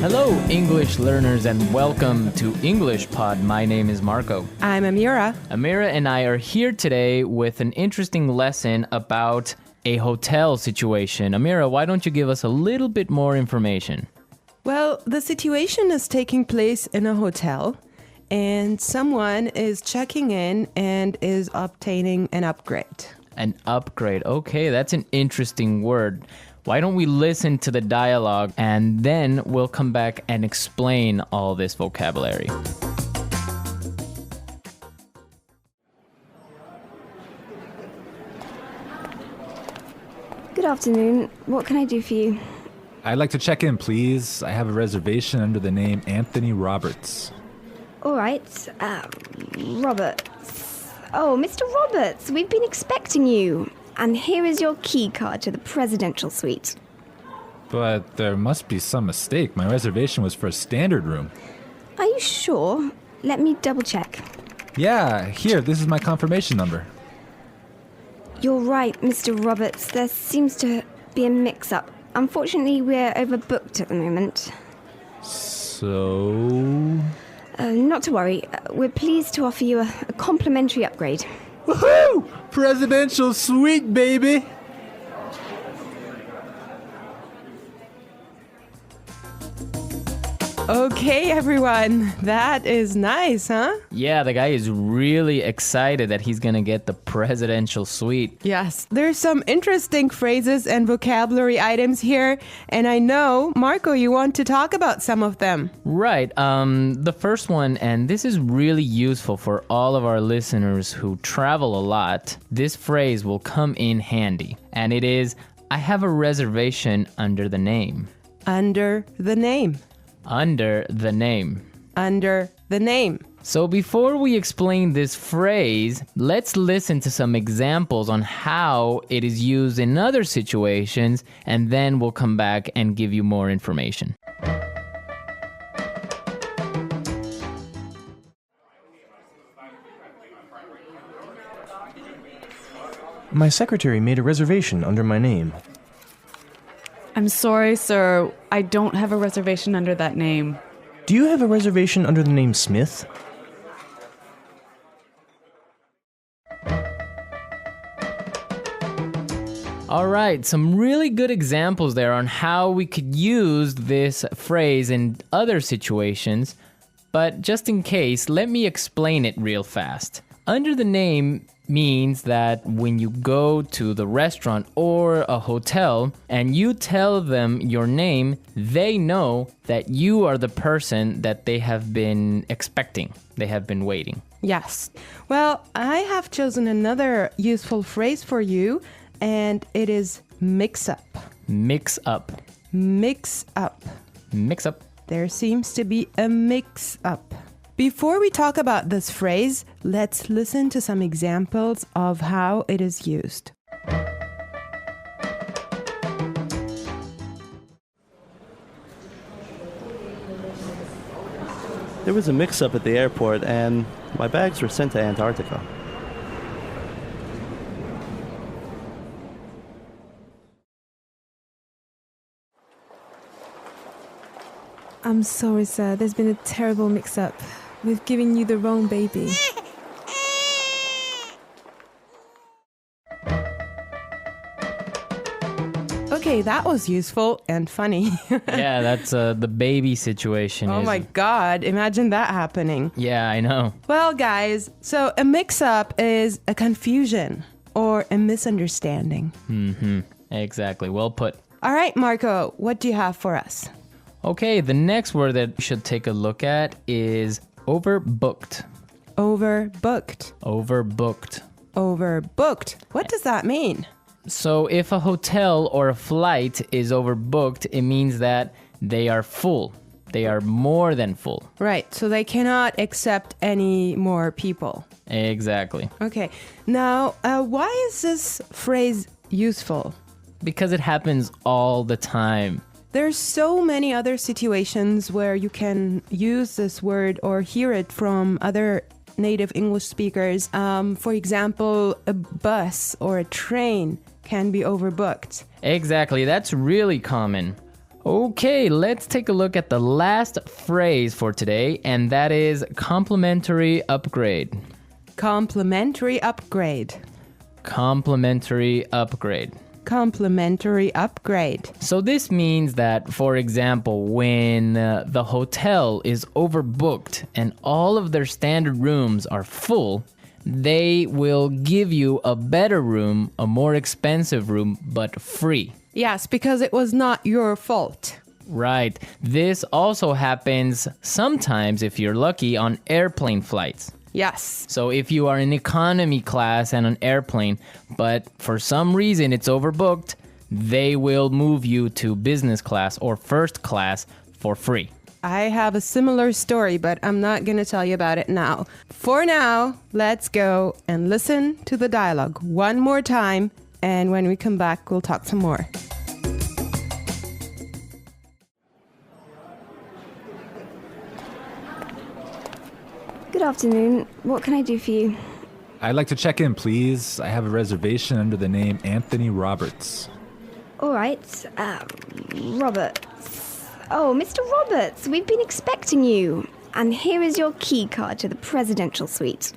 Hello, English learners, and welcome to English Pod. My name is Marco. I'm Amira. Amira and I are here today with an interesting lesson about a hotel situation. Amira, why don't you give us a little bit more information? Well, the situation is taking place in a hotel, and someone is checking in and is obtaining an upgrade. An upgrade. Okay, that's an interesting word. Why don't we listen to the dialogue and then we'll come back and explain all this vocabulary. Good afternoon. What can I do for you? I'd like to check in, please. I have a reservation under the name Anthony Roberts. All right. Roberts. Oh, Mr. Roberts, we've been expecting you. And here is your key card to the presidential suite. But there must be some mistake. My reservation was for a standard room. Are you sure? Let me double check. Yeah, here, this is my confirmation number. You're right, Mr. Roberts. There seems to be a mix-up. Unfortunately, we're overbooked at the moment. So... Not to worry. We're pleased to offer you a complimentary upgrade. Woohoo! Presidential suite, baby! Okay, everyone. That is nice, huh? Yeah, the guy is really excited that he's gonna get the presidential suite. Yes, there's some interesting phrases and vocabulary items here, and I know, Marco, you want to talk about some of them. Right, the first one, and this is really useful for all of our listeners who travel a lot, this phrase will come in handy, and it is, I have a reservation under the name. Under the name. Under the name. Under the name. So before we explain this phrase, let's listen to some examples on how it is used in other situations, and then we'll come back and give you more information. My secretary made a reservation under my name. I'm sorry, sir. I don't have a reservation under that name. Do you have a reservation under the name Smith? All right, some really good examples there on how we could use this phrase in other situations, but just in case, let me explain it real fast. Under the name means that when you go to the restaurant or a hotel and you tell them your name, they know that you are the person that they have been expecting. They have been waiting. Yes. Well, I have chosen another useful phrase for you, and it is mix up. Mix up. Mix up. Mix up. There seems to be a mix up. Before we talk about this phrase, let's listen to some examples of how it is used. There was a mix-up at the airport and my bags were sent to Antarctica. I'm sorry, sir. There's been a terrible mix-up. We've given you the wrong baby. Okay, that was useful and funny. Yeah, that's the baby situation. Oh my God, imagine that happening. Yeah, I know. Well, guys, so a mix-up is a confusion or a misunderstanding. Mm-hmm. Exactly. Well put. All right, Marco, what do you have for us? Okay, the next word that we should take a look at is overbooked. Overbooked. Overbooked. Overbooked. What does that mean? So if a hotel or a flight is overbooked, it means that they are full. They are more than full. Right, so they cannot accept any more people. Exactly. Okay, now why is this phrase useful? Because it happens all the time. There's so many other situations where you can use this word or hear it from other native English speakers. For example, a bus or a train can be overbooked. Exactly, that's really common. Okay, let's take a look at the last phrase for today, and that is complimentary upgrade. Complimentary upgrade. Complimentary upgrade. Complimentary upgrade. So this means that, for example, when the hotel is overbooked and all of their standard rooms are full, they will give you a better room, a more expensive room, but free. Yes, because it was not your fault. Right. This also happens sometimes, if you're lucky, on airplane flights. Yes. So if you are in economy class and an airplane, but for some reason it's overbooked, they will move you to business class or first class for free. I have a similar story, but I'm not going to tell you about it now. For now, let's go and listen to the dialogue one more time, and when we come back, we'll talk some more. Good afternoon. What can I do for you? I'd like to check in, please. I have a reservation under the name Anthony Roberts. All right. Roberts. Oh, Mr. Roberts, we've been expecting you. And here is your key card to the presidential suite.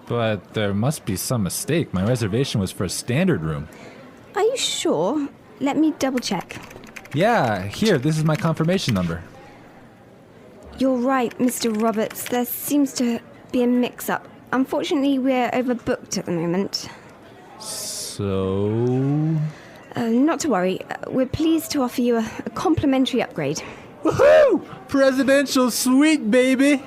But there must be some mistake. My reservation was for a standard room. Are you sure? Let me double check. Yeah, here, this is my confirmation number. You're right, Mr. Roberts. There seems to be a mix-up. Unfortunately, we're overbooked at the moment. So... Not to worry. We're pleased to offer you a complimentary upgrade. Woohoo! Presidential suite, baby!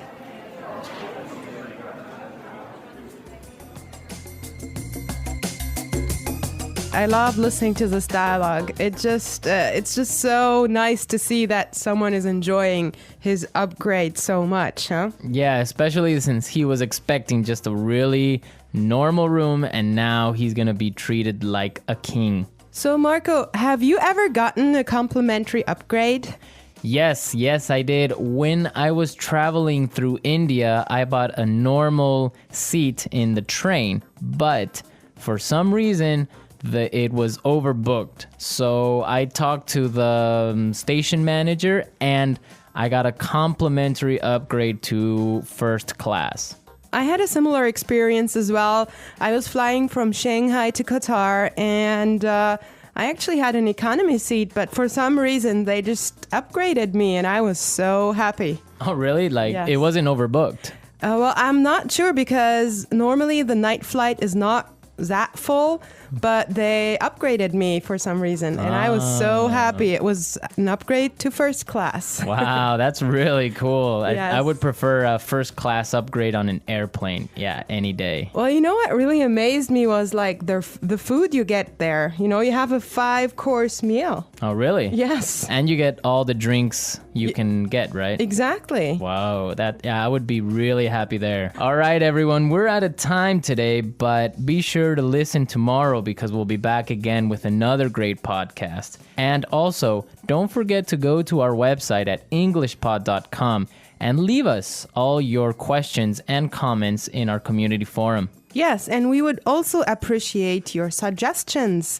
I love listening to this dialogue. It's just so nice to see that someone is enjoying his upgrade so much, huh? Yeah, especially since he was expecting just a really normal room and now he's gonna be treated like a king. So Marco, have you ever gotten a complimentary upgrade? Yes, I did. When I was traveling through India, I bought a normal seat in the train, but for some reason, it was overbooked. So I talked to the station manager and I got a complimentary upgrade to first class. I had a similar experience as well. I was flying from Shanghai to Qatar and I actually had an economy seat, but for some reason they just upgraded me and I was so happy. Oh, really? Like, Yes. It wasn't overbooked? Well, I'm not sure because normally the night flight is not that full, but they upgraded me for some reason and I was so happy. It was an upgrade to first class. Wow, that's really cool. Yes. I would prefer a first class upgrade on an airplane. Yeah, any day. Well, you know what really amazed me was like the food you get there. You know, you have a 5-course meal. Oh, really? Yes. And you get all the drinks you can get, right? Exactly. Wow, I would be really happy there. All right, everyone, we're out of time today, but be sure to listen tomorrow because we'll be back again with another great podcast. And also, don't forget to go to our website at englishpod.com and leave us all your questions and comments in our community forum. Yes, and we would also appreciate your suggestions.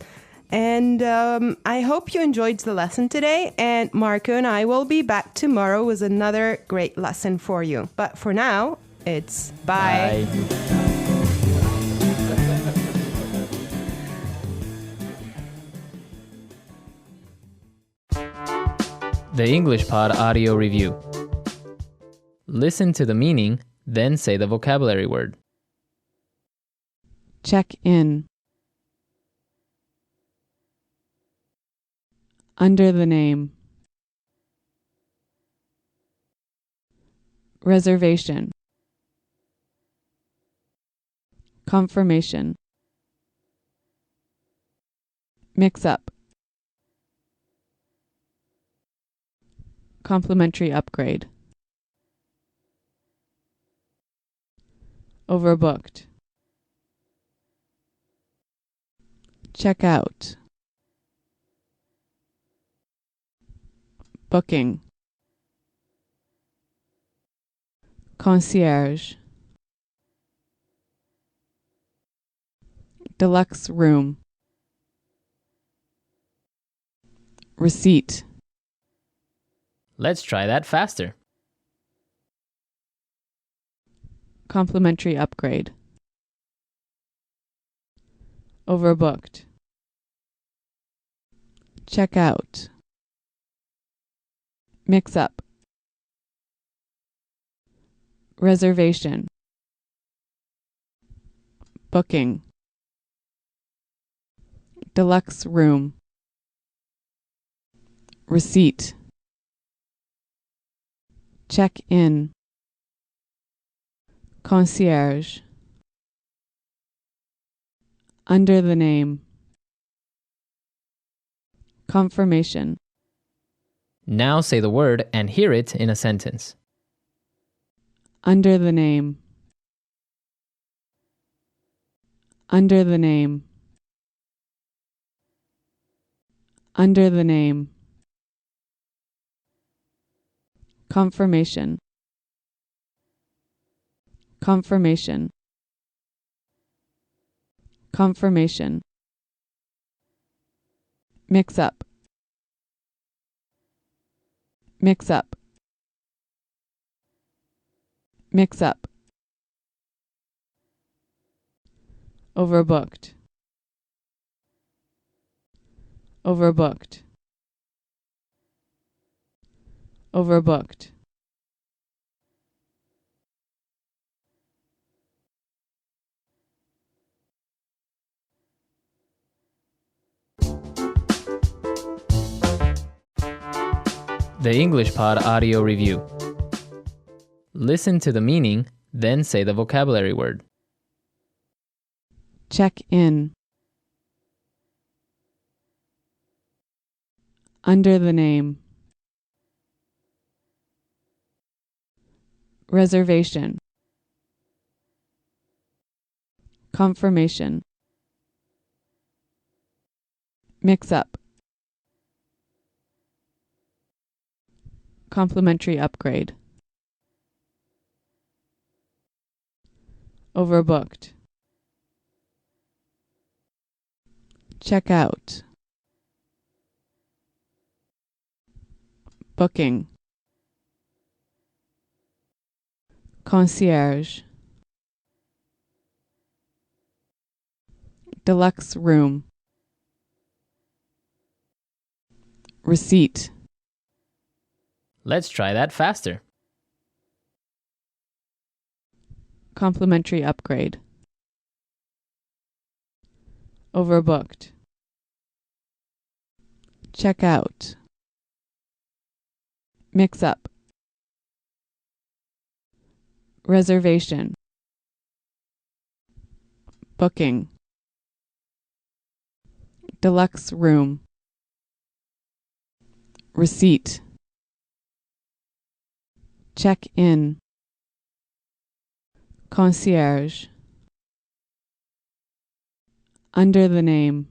And I hope you enjoyed the lesson today. And Marco and I will be back tomorrow with another great lesson for you. But for now, it's bye. The English Pod Audio Review. Listen to the meaning, then say the vocabulary word. Check in. Under the name. Reservation. Confirmation. Mix-up. Complimentary upgrade. Overbooked. Check out. Booking. Concierge. Deluxe room. Receipt. Let's try that faster. Complimentary upgrade. Overbooked. Check out. Mix up. Reservation. Booking. Deluxe room. Receipt. Check in. Concierge. Under the name. Confirmation. Now say the word and hear it in a sentence. Under the name. Under the name. Under the name. Confirmation. Confirmation. Confirmation. Mix up. Mix up. Mix up. Overbooked. Overbooked. Overbooked. The English Pod Audio Review. Listen to the meaning, then say the vocabulary word. Check in. Under the name. Reservation. Confirmation. Mix up. Complimentary upgrade. Overbooked. Check out. Booking. Concierge. Deluxe room. Receipt. Let's try that faster. Complimentary upgrade. Overbooked. Check out. Mix up. Reservation. Booking. Deluxe room. Receipt. Check in. Concierge. Under the name.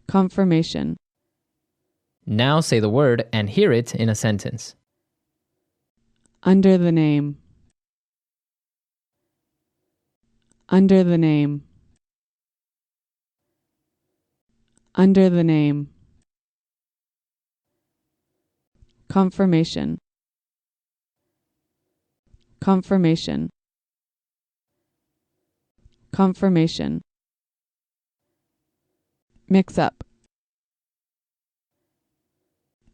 Confirmation. Now say the word and hear it in a sentence. Under the name. Under the name. Under the name. Confirmation. Confirmation. Confirmation. Mix up.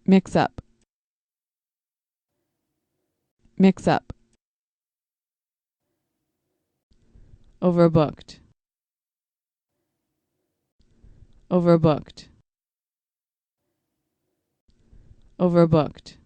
Mix up. Mix up. Overbooked. Overbooked. Overbooked.